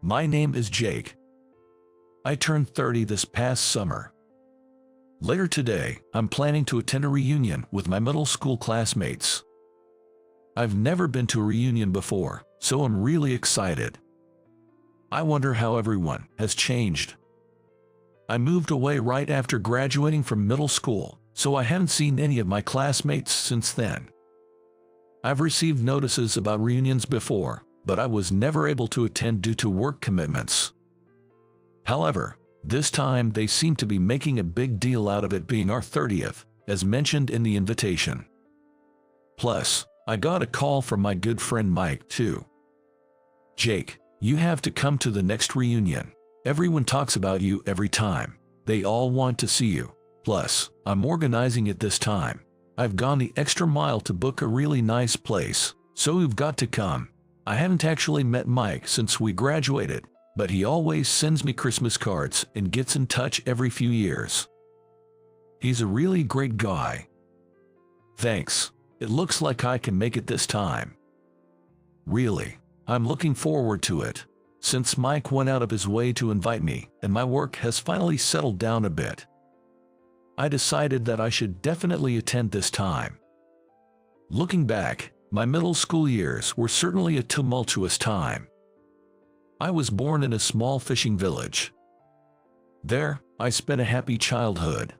My name is Jake. I turned 30 this past summer. Later today, I'm planning to attend a reunion with my middle school classmates. I've never been to a reunion before, so I'm really excited. I wonder how everyone has changed. I moved away right after graduating from middle school, so I haven't seen any of my classmates since then. I've received notices about reunions before, but I was never able to attend due to work commitments. However, this time they seem to be making a big deal out of it being our 30th, as mentioned in the invitation. Plus, I got a call from my good friend Mike too. Jake, you have to come to the next reunion. Everyone talks about you every time. They all want to see you. Plus, I'm organizing it this time. I've gone the extra mile to book a really nice place, so you've got to come. I haven't actually met Mike since we graduated, but he always sends me Christmas cards and gets in touch every few years. He's a really great guy. Thanks. It looks like I can make it this time. Really, I'm looking forward to it. Since Mike went out of his way to invite me and my work has finally settled down a bit, I decided that I should definitely attend this time. Looking back, my middle school years were certainly a tumultuous time. I was born in a small fishing village. There, I spent a happy childhood.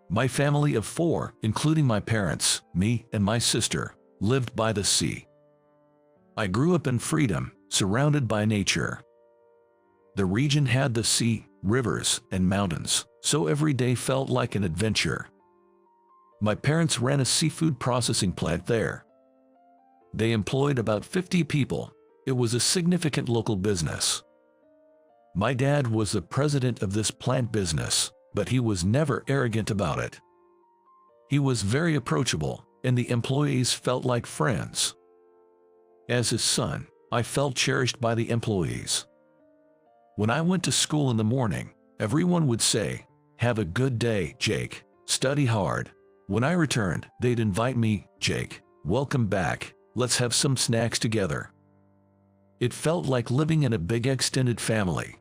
My family of 4, including my parents, me, and my sister, lived by the sea. I grew up in freedom, surrounded by nature. The region had the sea, rivers, and mountains, so every day felt like an adventure. My parents ran a seafood processing plant there. They employed about 50 people. It was a significant local business. My dad was the president of this plant business, but he was never arrogant about it. He was very approachable, and the employees felt like friends. As his son, I felt cherished by the employees. When I went to school in the morning, everyone would say, "Have a good day, Jake. Study hard." When I returned, they'd invite me, "Jake, welcome back. Let's have some snacks together." It felt like living in a big extended family.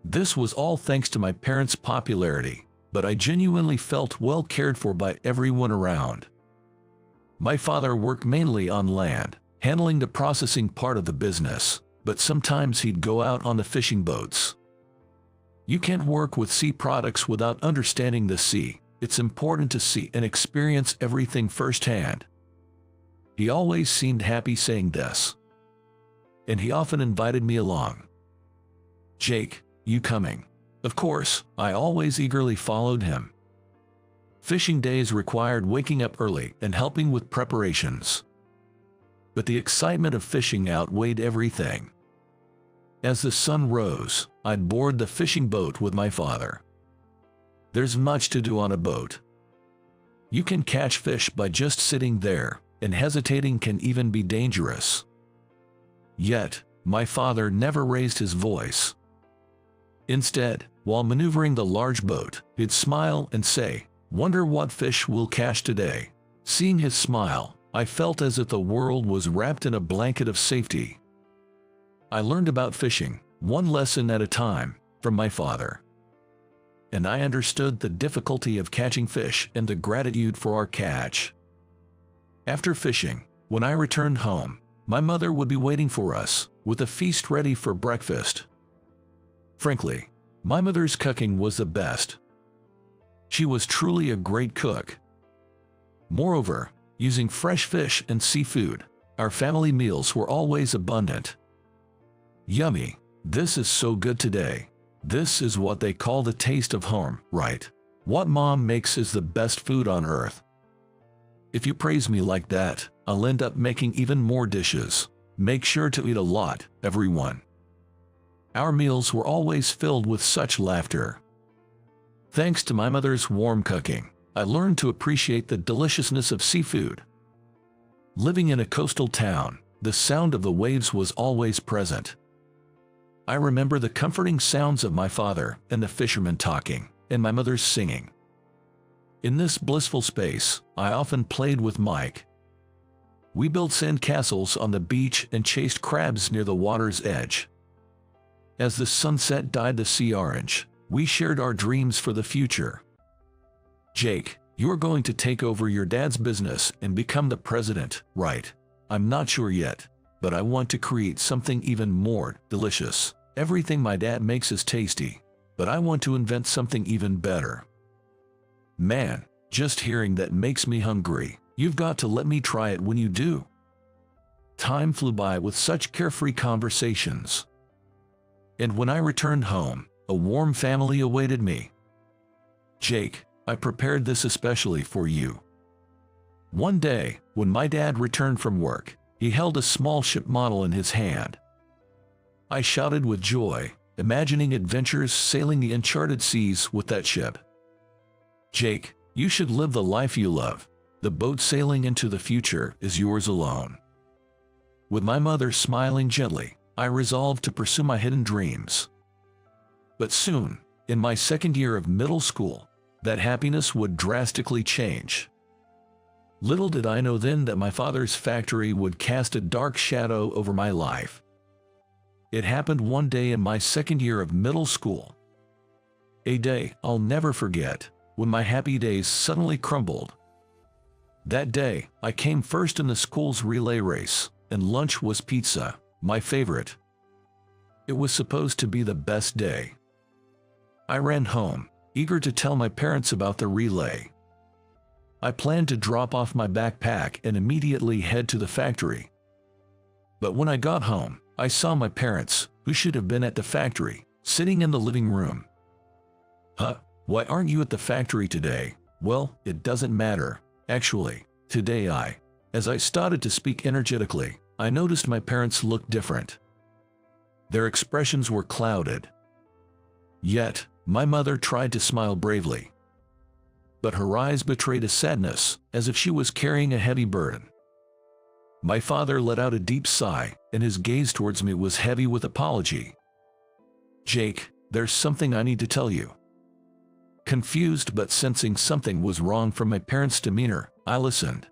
This was all thanks to my parents' popularity, but I genuinely felt well cared for by everyone around. My father worked mainly on land, handling the processing part of the business, but sometimes he'd go out on the fishing boats. You can't work with sea products without understanding the sea. It's important to see and experience everything firsthand. He always seemed happy saying this, and he often invited me along. "Jake, you coming?" Of course, I always eagerly followed him. Fishing days required waking up early and helping with preparations. But the excitement of fishing outweighed everything. As the sun rose, I'd board the fishing boat with my father. There's much to do on a boat. You can catch fish by just sitting there, and hesitating can even be dangerous. Yet, my father never raised his voice. Instead, while maneuvering the large boat, he'd smile and say, "Wonder what fish we'll catch today." Seeing his smile, I felt as if the world was wrapped in a blanket of safety. I learned about fishing, one lesson at a time, from my father. And I understood the difficulty of catching fish and the gratitude for our catch. After fishing, when I returned home, my mother would be waiting for us, with a feast ready for breakfast. Frankly, my mother's cooking was the best. She was truly a great cook. Moreover, using fresh fish and seafood, our family meals were always abundant. Yummy, this is so good today. This is what they call the taste of home, right? What mom makes is the best food on earth. If you praise me like that, I'll end up making even more dishes. Make sure to eat a lot, everyone. Our meals were always filled with such laughter. Thanks to my mother's warm cooking, I learned to appreciate the deliciousness of seafood. Living in a coastal town, the sound of the waves was always present. I remember the comforting sounds of my father and the fishermen talking, and my mother's singing. In this blissful space, I often played with Mike. We built sand castles on the beach and chased crabs near the water's edge. As the sunset dyed the sea orange, we shared our dreams for the future. Jake, you're going to take over your dad's business and become the president, right? I'm not sure yet, but I want to create something even more delicious. Everything my dad makes is tasty, but I want to invent something even better. Man, just hearing that makes me hungry. You've got to let me try it when you do. Time flew by with such carefree conversations. And when I returned home, a warm family awaited me. Jake, I prepared this especially for you. One day, when my dad returned from work, he held a small ship model in his hand. I shouted with joy, imagining adventures sailing the uncharted seas with that ship. Jake, you should live the life you love. The boat sailing into the future is yours alone. With my mother smiling gently, I resolved to pursue my hidden dreams. But soon, in my second year of middle school, that happiness would drastically change. Little did I know then that my father's factory would cast a dark shadow over my life. It happened one day in my second year of middle school. A day I'll never forget, when my happy days suddenly crumbled. That day, I came first in the school's relay race, and lunch was pizza, my favorite. It was supposed to be the best day. I ran home, eager to tell my parents about the relay. I planned to drop off my backpack and immediately head to the factory. But when I got home, I saw my parents, who should have been at the factory, sitting in the living room. Huh? Why aren't you at the factory today? Well, it doesn't matter. Actually, today as I started to speak energetically, I noticed my parents looked different. Their expressions were clouded. Yet, my mother tried to smile bravely. But her eyes betrayed a sadness, as if she was carrying a heavy burden. My father let out a deep sigh, and his gaze towards me was heavy with apology. Jake, there's something I need to tell you. Confused but sensing something was wrong from my parents' demeanor, I listened.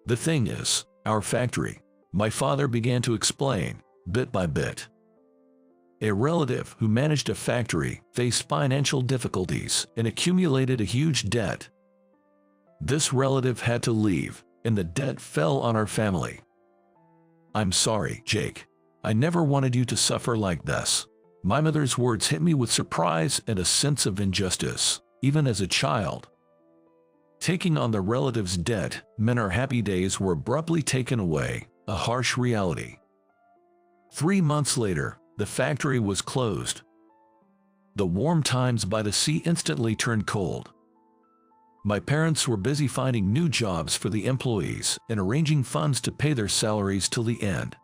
The thing is, our factory, my father began to explain, bit by bit. A relative who managed a factory faced financial difficulties and accumulated a huge debt. This relative had to leave, and the debt fell on our family. I'm sorry, Jake. I never wanted you to suffer like this. My mother's words hit me with surprise and a sense of injustice, even as a child. Taking on the relative's debt meant our happy days were abruptly taken away, a harsh reality. 3 months later, the factory was closed. The warm times by the sea instantly turned cold. My parents were busy finding new jobs for the employees and arranging funds to pay their salaries till the end.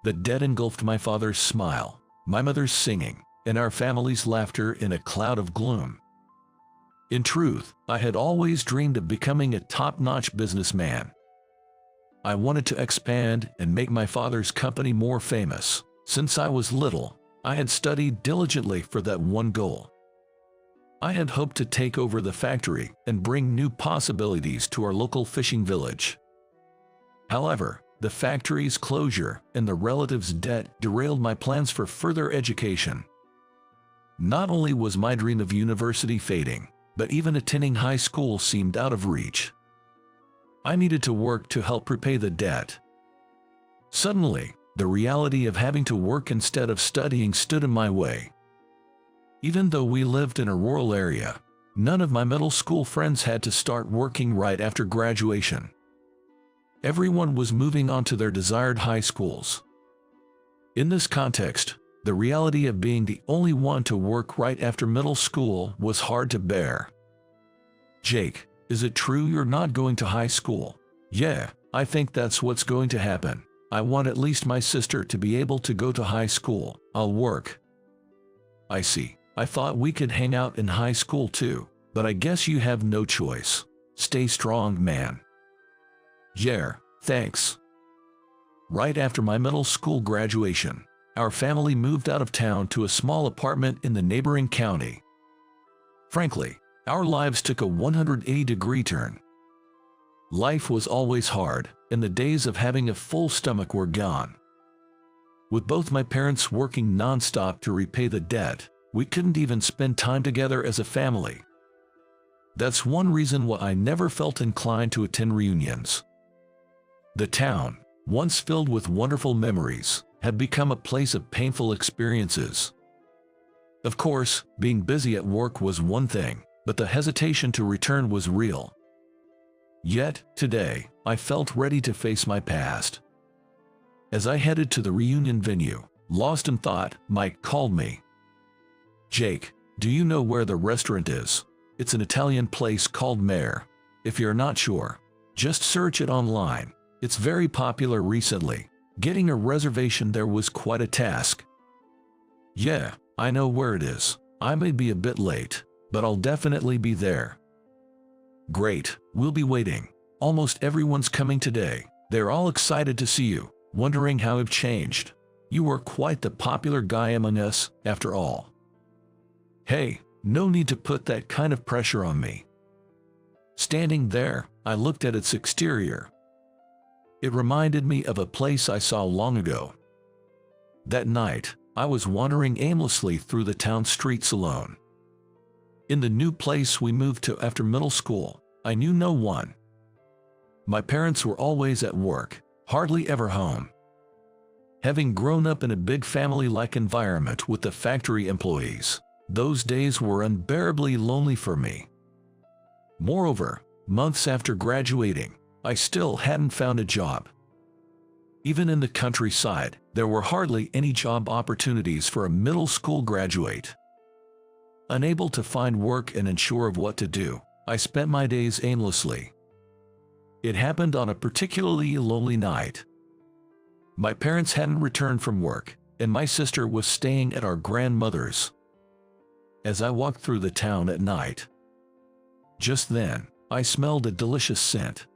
The debt engulfed my father's smile, my mother's singing, and our family's laughter in a cloud of gloom. In truth, I had always dreamed of becoming a top-notch businessman. I wanted to expand and make my father's company more famous. Since I was little, I had studied diligently for that one goal. I had hoped to take over the factory and bring new possibilities to our local fishing village. However, the factory's closure and the relative's debt derailed my plans for further education. Not only was my dream of university fading, but even attending high school seemed out of reach. I needed to work to help repay the debt. Suddenly, the reality of having to work instead of studying stood in my way. Even though we lived in a rural area, none of my middle school friends had to start working right after graduation. Everyone was moving on to their desired high schools. In this context, the reality of being the only one to work right after middle school was hard to bear. Jake, is it true you're not going to high school? Yeah, I think that's what's going to happen. I want at least my sister to be able to go to high school. I'll work. I see. I thought we could hang out in high school too, but I guess you have no choice. Stay strong, man. Yeah, thanks. Right after my middle school graduation, our family moved out of town to a small apartment in the neighboring county. Frankly, our lives took a 180-degree turn. Life was always hard, and the days of having a full stomach were gone. With both my parents working non-stop to repay the debt, we couldn't even spend time together as a family. That's one reason why I never felt inclined to attend reunions. The town, once filled with wonderful memories, had become a place of painful experiences. Of course, being busy at work was one thing, but the hesitation to return was real. Yet, today, I felt ready to face my past. As I headed to the reunion venue, lost in thought, Mike called me. "Jake, do you know where the restaurant is? It's an Italian place called Mare. If you're not sure, just search it online. It's very popular recently. Getting a reservation there was quite a task." "Yeah, I know where it is. I may be a bit late, but I'll definitely be there." "Great, we'll be waiting. Almost everyone's coming today. They're all excited to see you, wondering how you've changed. You were quite the popular guy among us, after all." "Hey, no need to put that kind of pressure on me." Standing there, I looked at its exterior. It reminded me of a place I saw long ago. That night, I was wandering aimlessly through the town streets alone. In the new place we moved to after middle school, I knew no one. My parents were always at work, hardly ever home. Having grown up in a big family-like environment with the factory employees, those days were unbearably lonely for me. Moreover, months after graduating, I still hadn't found a job. Even in the countryside, there were hardly any job opportunities for a middle school graduate. Unable to find work and unsure of what to do, I spent my days aimlessly. It happened on a particularly lonely night. My parents hadn't returned from work, and my sister was staying at our grandmother's. As I walked through the town at night, just then, I smelled a delicious scent.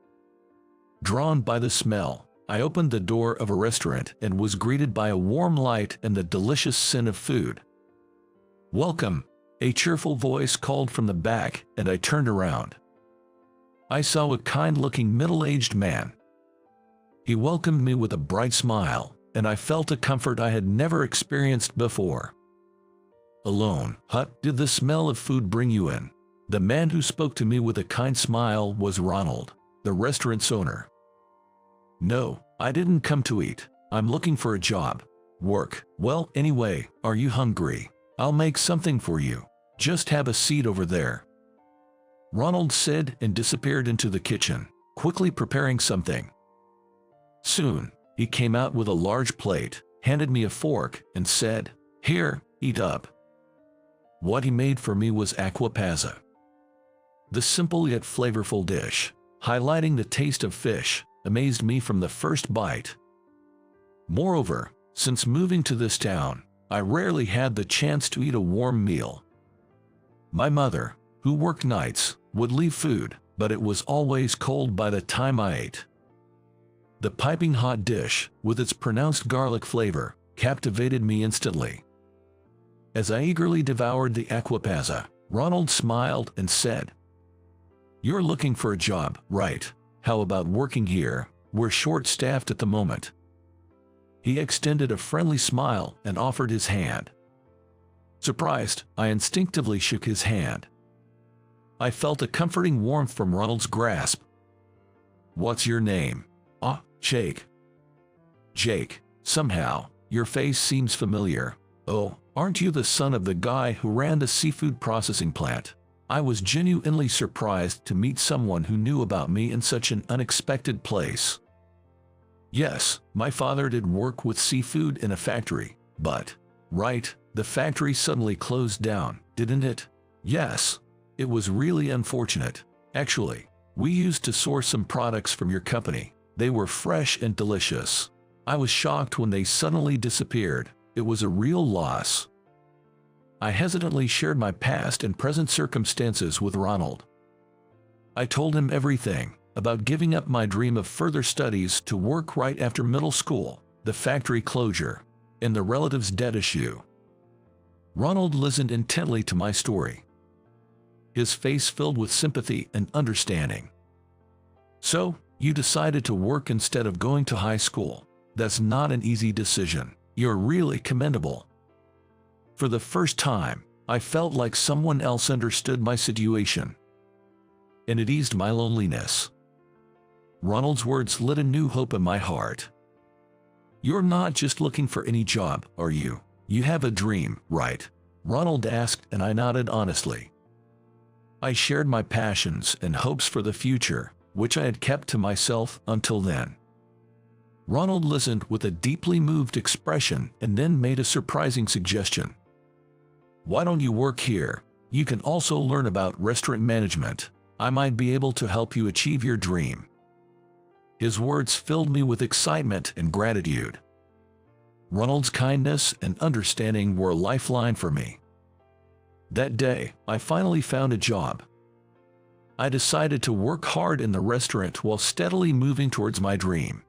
Drawn by the smell, I opened the door of a restaurant and was greeted by a warm light and the delicious scent of food. "Welcome," a cheerful voice called from the back, and I turned around. I saw a kind-looking middle-aged man. He welcomed me with a bright smile, and I felt a comfort I had never experienced before. "Alone, huh? Did the smell of food bring you in?" The man who spoke to me with a kind smile was Ronald, the restaurant's owner. "No, I didn't come to eat. I'm looking for a job. Work. Well, anyway, are you hungry? I'll make something for you. Just have a seat over there," Ronald said and disappeared into the kitchen, quickly preparing something. Soon, he came out with a large plate, handed me a fork, and said, "Here, eat up." What he made for me was aqua pazza. The simple yet flavorful dish, highlighting the taste of fish, amazed me from the first bite. Moreover, since moving to this town, I rarely had the chance to eat a warm meal. My mother, who worked nights, would leave food, but it was always cold by the time I ate. The piping hot dish, with its pronounced garlic flavor, captivated me instantly. As I eagerly devoured the aqua pazza, Ronald smiled and said, "You're looking for a job, right? How about working here? We're short-staffed at the moment." He extended a friendly smile and offered his hand. Surprised, I instinctively shook his hand. I felt a comforting warmth from Ronald's grasp. "What's your name?" "Ah, Jake." "Jake, somehow, your face seems familiar. Oh, aren't you the son of the guy who ran the seafood processing plant?" I was genuinely surprised to meet someone who knew about me in such an unexpected place. "Yes, my father did work with seafood in a factory, but..." "Right, the factory suddenly closed down, didn't it?" "Yes. It was really unfortunate. Actually, we used to source some products from your company. They were fresh and delicious. I was shocked when they suddenly disappeared. It was a real loss." I hesitantly shared my past and present circumstances with Ronald. I told him everything, about giving up my dream of further studies to work right after middle school, the factory closure, and the relatives' debt issue. Ronald listened intently to my story, his face filled with sympathy and understanding. "So, you decided to work instead of going to high school. That's not an easy decision. You're really commendable." For the first time, I felt like someone else understood my situation, and it eased my loneliness. Ronald's words lit a new hope in my heart. "You're not just looking for any job, are you? You have a dream, right?" Ronald asked, and I nodded honestly. I shared my passions and hopes for the future, which I had kept to myself until then. Ronald listened with a deeply moved expression and then made a surprising suggestion. "Why don't you work here? You can also learn about restaurant management. I might be able to help you achieve your dream." His words filled me with excitement and gratitude. Ronald's kindness and understanding were a lifeline for me. That day, I finally found a job. I decided to work hard in the restaurant while steadily moving towards my dream.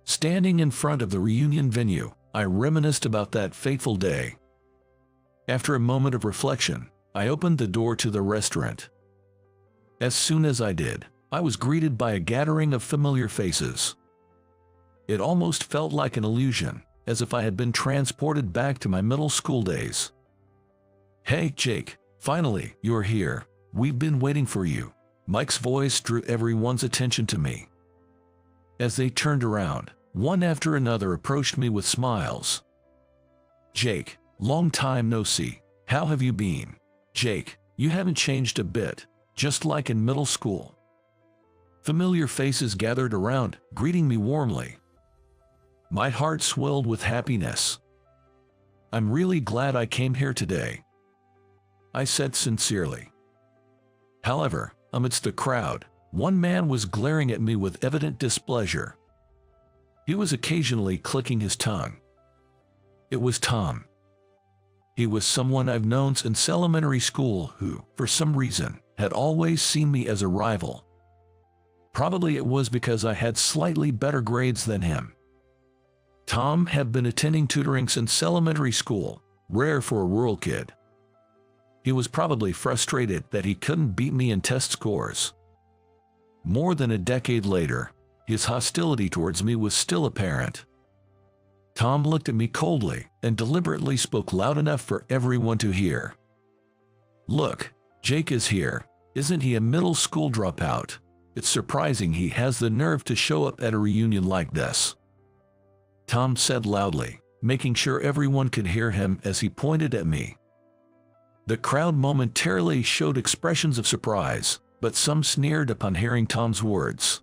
Standing in front of the reunion venue, I reminisced about that fateful day. After a moment of reflection, I opened the door to the restaurant. As soon as I did, I was greeted by a gathering of familiar faces. It almost felt like an illusion, as if I had been transported back to my middle school days. "Hey, Jake, finally, you're here. We've been waiting for you." Mike's voice drew everyone's attention to me. As they turned around, one after another approached me with smiles. "Jake, long time no see. How have you been?" "Jake, you haven't changed a bit, just like in middle school." Familiar faces gathered around, greeting me warmly. My heart swelled with happiness. "I'm really glad I came here today," I said sincerely. However, amidst the crowd, one man was glaring at me with evident displeasure. He was occasionally clicking his tongue. It was Tom. He was someone I've known since elementary school who, for some reason, had always seen me as a rival. Probably it was because I had slightly better grades than him. Tom had been attending tutoring since elementary school, rare for a rural kid. He was probably frustrated that he couldn't beat me in test scores. More than a decade later, his hostility towards me was still apparent. Tom looked at me coldly and deliberately spoke loud enough for everyone to hear. "Look, Jake is here. Isn't he a middle school dropout? It's surprising he has the nerve to show up at a reunion like this," Tom said loudly, making sure everyone could hear him as he pointed at me. The crowd momentarily showed expressions of surprise, but some sneered upon hearing Tom's words.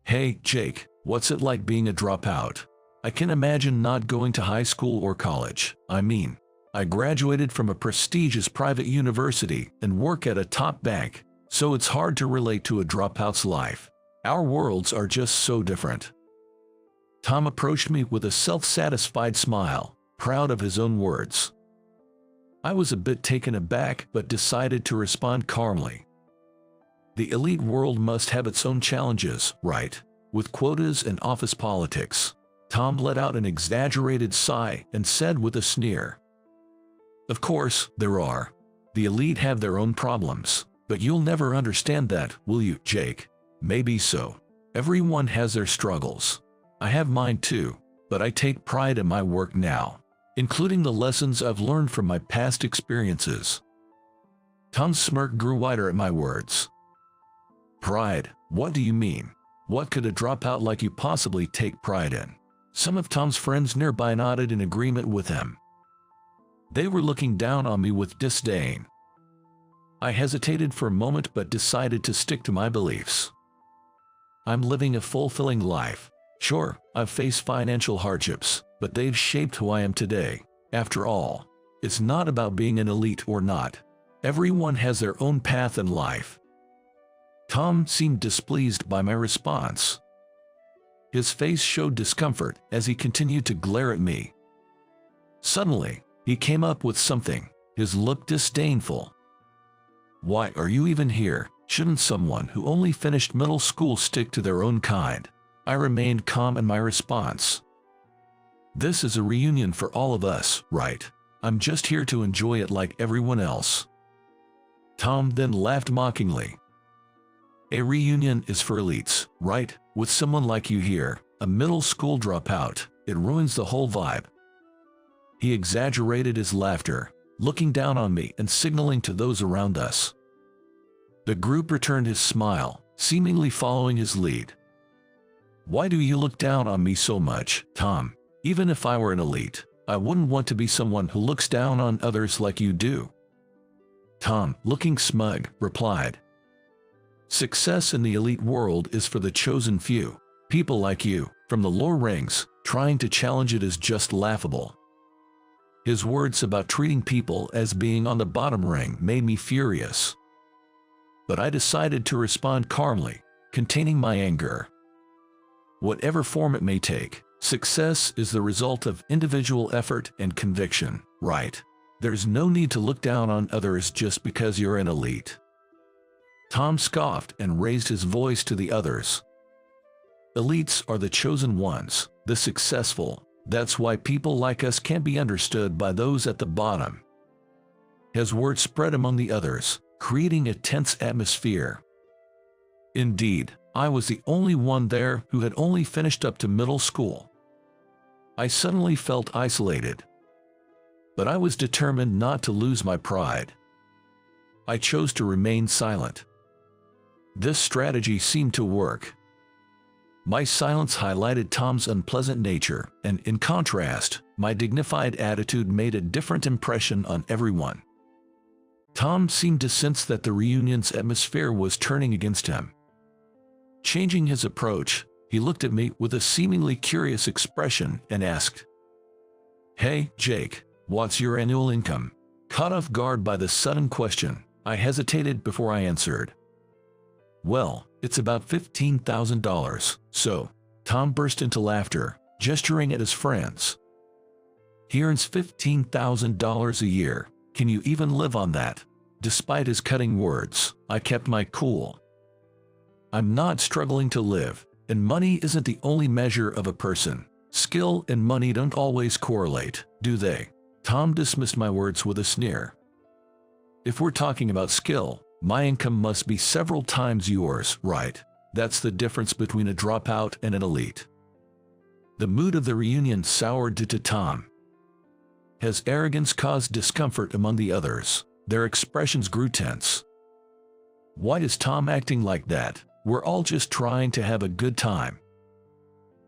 "Hey, Jake, what's it like being a dropout? I can imagine not going to high school or college. I mean, I graduated from a prestigious private university and work at a top bank, so it's hard to relate to a dropout's life. Our worlds are just so different." Tom approached me with a self-satisfied smile, proud of his own words. I was a bit taken aback but decided to respond calmly. The elite world must have its own challenges, right? With quotas and office politics. Tom let out an exaggerated sigh and said with a sneer, "Of course, there are. The elite have their own problems, but you'll never understand that, will you, Jake?" "Maybe so. Everyone has their struggles. I have mine too, but I take pride in my work now, including the lessons I've learned from my past experiences." Tom's smirk grew wider at my words. "Pride? What do you mean? What could a dropout like you possibly take pride in?" Some of Tom's friends nearby nodded in agreement with him. They were looking down on me with disdain. I hesitated for a moment but decided to stick to my beliefs. I'm living a fulfilling life. Sure, I've faced financial hardships, but they've shaped who I am today. After all, it's not about being an elite or not. Everyone has their own path in life. Tom seemed displeased by my response. His face showed discomfort as he continued to glare at me. Suddenly, he came up with something, his look disdainful. "Why are you even here? Shouldn't someone who only finished middle school stick to their own kind?" I remained calm in my response. "This is a reunion for all of us, right? I'm just here to enjoy it like everyone else." Tom then laughed mockingly. "A reunion is for elites, right? With someone like you here, a middle school dropout, it ruins the whole vibe. He exaggerated his laughter, looking down on me and signaling to those around us. The group returned his smile, seemingly following his lead. Why do you look down on me so much, Tom? Even if I were an elite, I wouldn't want to be someone who looks down on others like you do. Tom, looking smug, replied, Success in the elite world is for the chosen few. People like you, from the lower ranks, trying to challenge it is just laughable. His words about treating people as being on the bottom ring made me furious. But I decided to respond calmly, containing my anger. Whatever form it may take, success is the result of individual effort and conviction, right? There's no need to look down on others just because you're an elite. Tom scoffed and raised his voice to the others. Elites are the chosen ones, the successful. That's why people like us can't be understood by those at the bottom. His words spread among the others, creating a tense atmosphere. Indeed, I was the only one there who had only finished up to middle school. I suddenly felt isolated. But I was determined not to lose my pride. I chose to remain silent. This strategy seemed to work. My silence highlighted Tom's unpleasant nature, and in contrast, my dignified attitude made a different impression on everyone. Tom seemed to sense that the reunion's atmosphere was turning against him. Changing his approach, he looked at me with a seemingly curious expression and asked, Hey, Jake, what's your annual income? Caught off guard by the sudden question, I hesitated before I answered. Well, it's about $15,000, so. Tom burst into laughter, gesturing at his friends. He earns $15,000 a year. Can you even live on that? Despite his cutting words, I kept my cool. I'm not struggling to live, and money isn't the only measure of a person. Skill and money don't always correlate, do they? Tom dismissed my words with a sneer. If we're talking about skill, my income must be several times yours, right? That's the difference between a dropout and an elite. The mood of the reunion soured to Tom. His arrogance caused discomfort among the others. Their expressions grew tense. Why is Tom acting like that? We're all just trying to have a good time.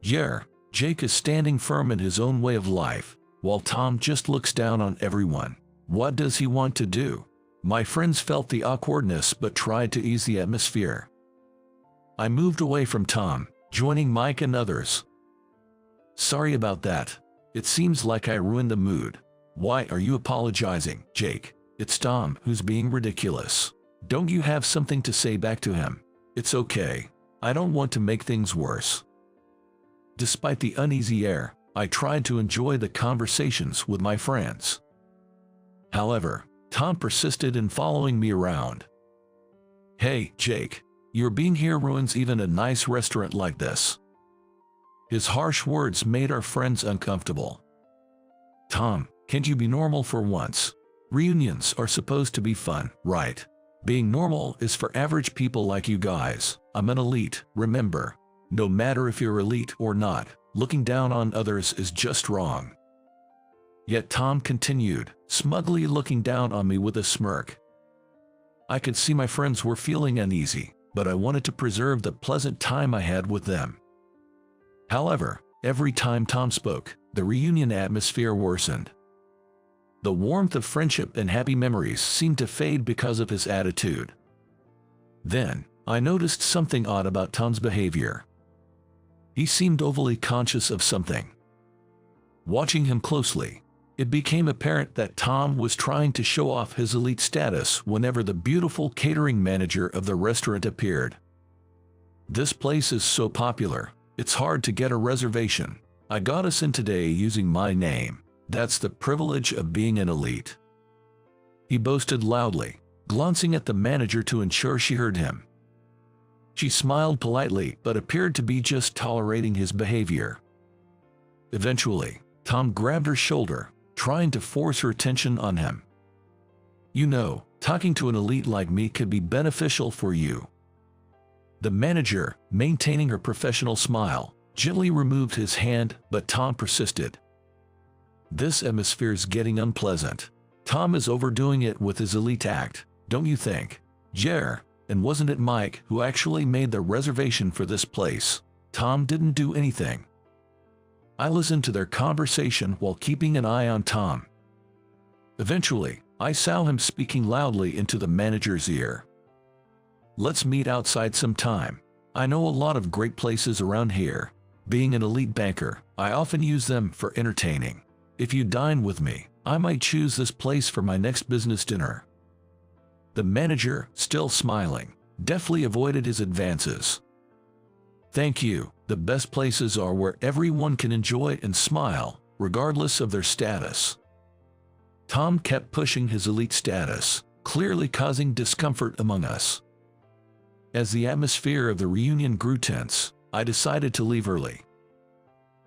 Yeah, Jake is standing firm in his own way of life, while Tom just looks down on everyone. What does he want to do? My friends felt the awkwardness but tried to ease the atmosphere. I moved away from Tom, joining Mike and others. Sorry about that. It seems like I ruined the mood. Why are you apologizing, Jake? It's Tom who's being ridiculous. Don't you have something to say back to him? It's okay. I don't want to make things worse. Despite the uneasy air, I tried to enjoy the conversations with my friends. However, Tom persisted in following me around. Hey, Jake, your being here ruins even a nice restaurant like this. His harsh words made our friends uncomfortable. Tom, can't you be normal for once? Reunions are supposed to be fun, right? Being normal is for average people like you guys. I'm an elite, remember. No matter if you're elite or not, looking down on others is just wrong. Yet Tom continued, smugly looking down on me with a smirk. I could see my friends were feeling uneasy, but I wanted to preserve the pleasant time I had with them. However, every time Tom spoke, the reunion atmosphere worsened. The warmth of friendship and happy memories seemed to fade because of his attitude. Then, I noticed something odd about Tom's behavior. He seemed overly conscious of something. Watching him closely, it became apparent that Tom was trying to show off his elite status whenever the beautiful catering manager of the restaurant appeared. This place is so popular, it's hard to get a reservation. I got us in today using my name. That's the privilege of being an elite. He boasted loudly, glancing at the manager to ensure she heard him. She smiled politely but appeared to be just tolerating his behavior. Eventually, Tom grabbed her shoulder, trying to force her attention on him. You know, talking to an elite like me could be beneficial for you. The manager, maintaining her professional smile, gently removed his hand, but Tom persisted. This atmosphere's getting unpleasant. Tom is overdoing it with his elite act, don't you think? Yeah, and wasn't it Mike who actually made the reservation for this place? Tom didn't do anything. I listened to their conversation while keeping an eye on Tom. Eventually, I saw him speaking loudly into the manager's ear. Let's meet outside sometime. I know a lot of great places around here. Being an elite banker, I often use them for entertaining. If you dine with me, I might choose this place for my next business dinner. The manager, still smiling, deftly avoided his advances. Thank you. The best places are where everyone can enjoy and smile, regardless of their status. Tom kept pushing his elite status, clearly causing discomfort among us. As the atmosphere of the reunion grew tense, I decided to leave early.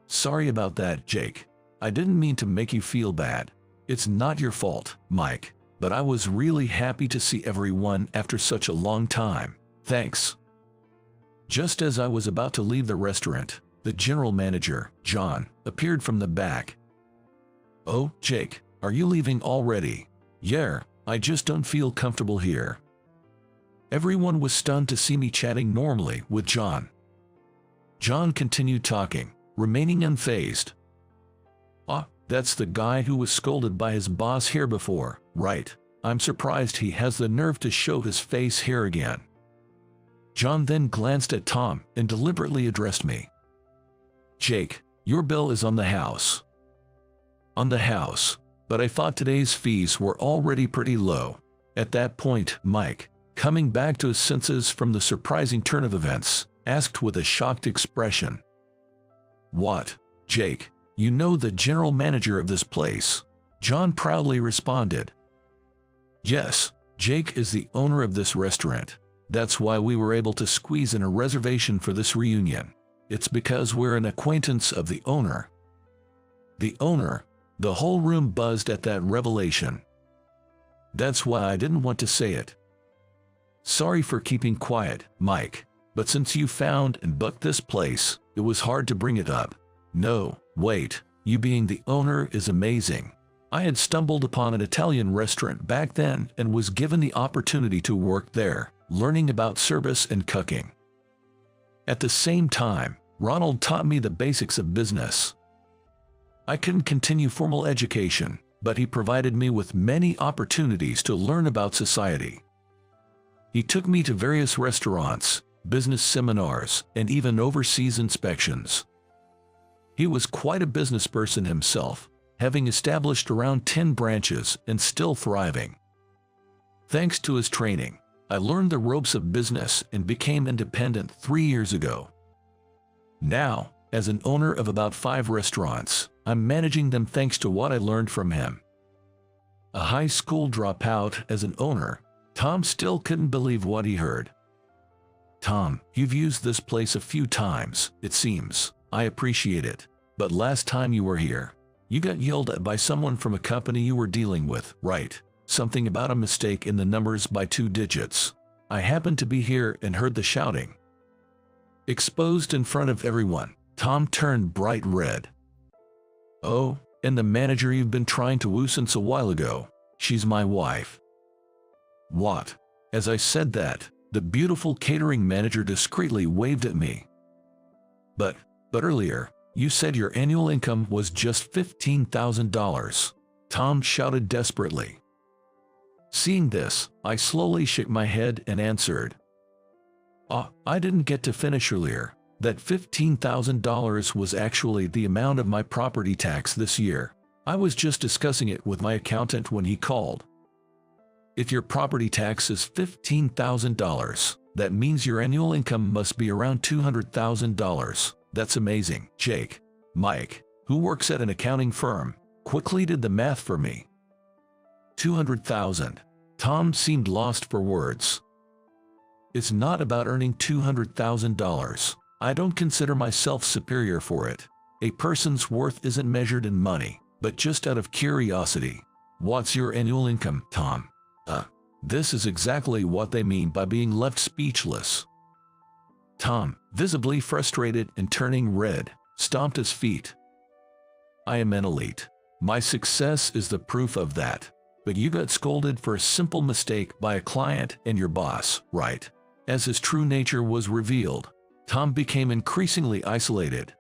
Sorry about that, Jake. I didn't mean to make you feel bad. It's not your fault, Mike, but I was really happy to see everyone after such a long time. Thanks. Just as I was about to leave the restaurant, the general manager, John, appeared from the back. Oh, Jake, are you leaving already? Yeah, I just don't feel comfortable here. Everyone was stunned to see me chatting normally with John. John continued talking, remaining unfazed. Ah, that's the guy who was scolded by his boss here before, right? I'm surprised he has the nerve to show his face here again. John then glanced at Tom and deliberately addressed me. Jake, your bill is on the house. On the house, but I thought today's fees were already pretty low. At that point, Mike, coming back to his senses from the surprising turn of events, asked with a shocked expression. What, Jake, you know the general manager of this place? John proudly responded. Yes, Jake is the owner of this restaurant. That's why we were able to squeeze in a reservation for this reunion. It's because we're an acquaintance of the owner. The owner? The whole room buzzed at that revelation. That's why I didn't want to say it. Sorry for keeping quiet, Mike, but since you found and booked this place, it was hard to bring it up. No, wait, you being the owner is amazing. I had stumbled upon an Italian restaurant back then and was given the opportunity to work there, learning about service and cooking. At the same time, Ronald taught me the basics of business. I couldn't continue formal education, but he provided me with many opportunities to learn about society. He took me to various restaurants, business seminars, and even overseas inspections. He was quite a business person himself, having established around 10 branches and still thriving. Thanks to his training, I learned the ropes of business and became independent 3 years ago. Now, as an owner of about 5 restaurants, I'm managing them thanks to what I learned from him. A high school dropout as an owner, Tom still couldn't believe what he heard. Tom, you've used this place a few times, it seems. I appreciate it. But last time you were here, you got yelled at by someone from a company you were dealing with, right? Something about a mistake in the numbers by 2 digits. I happened to be here and heard the shouting. Exposed in front of everyone, Tom turned bright red. Oh, and the manager you've been trying to woo since a while ago. She's my wife. What? As I said that, the beautiful catering manager discreetly waved at me. But earlier, you said your annual income was just $15,000. Tom shouted desperately. Seeing this, I slowly shook my head and answered. I didn't get to finish earlier. That $15,000 was actually the amount of my property tax this year. I was just discussing it with my accountant when he called. If your property tax is $15,000, that means your annual income must be around $200,000. That's amazing. Jake, Mike, who works at an accounting firm, quickly did the math for me. 200,000. Tom seemed lost for words. It's not about earning $200,000. I don't consider myself superior for it. A person's worth isn't measured in money, but just out of curiosity. What's your annual income, Tom? This is exactly what they mean by being left speechless. Tom, visibly frustrated and turning red, stomped his feet. I am an elite. My success is the proof of that. But you got scolded for a simple mistake by a client and your boss, right? As his true nature was revealed, Tom became increasingly isolated.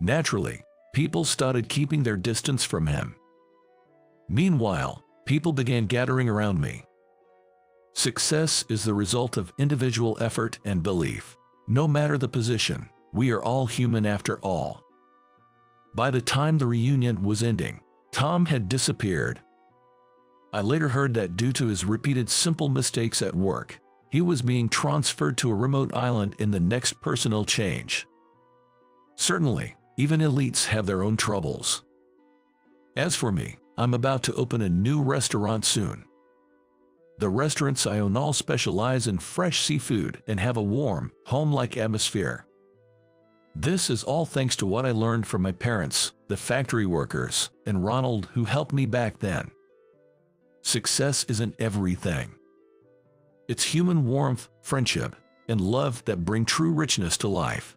Naturally, people started keeping their distance from him. Meanwhile, people began gathering around me. Success is the result of individual effort and belief. No matter the position, we are all human after all. By the time the reunion was ending, Tom had disappeared. I later heard that due to his repeated simple mistakes at work, he was being transferred to a remote island in the next personnel change. Certainly, even elites have their own troubles. As for me, I'm about to open a new restaurant soon. The restaurants I own all specialize in fresh seafood and have a warm, home-like atmosphere. This is all thanks to what I learned from my parents, the factory workers, and Ronald, who helped me back then. Success isn't everything. It's human warmth, friendship, and love that bring true richness to life.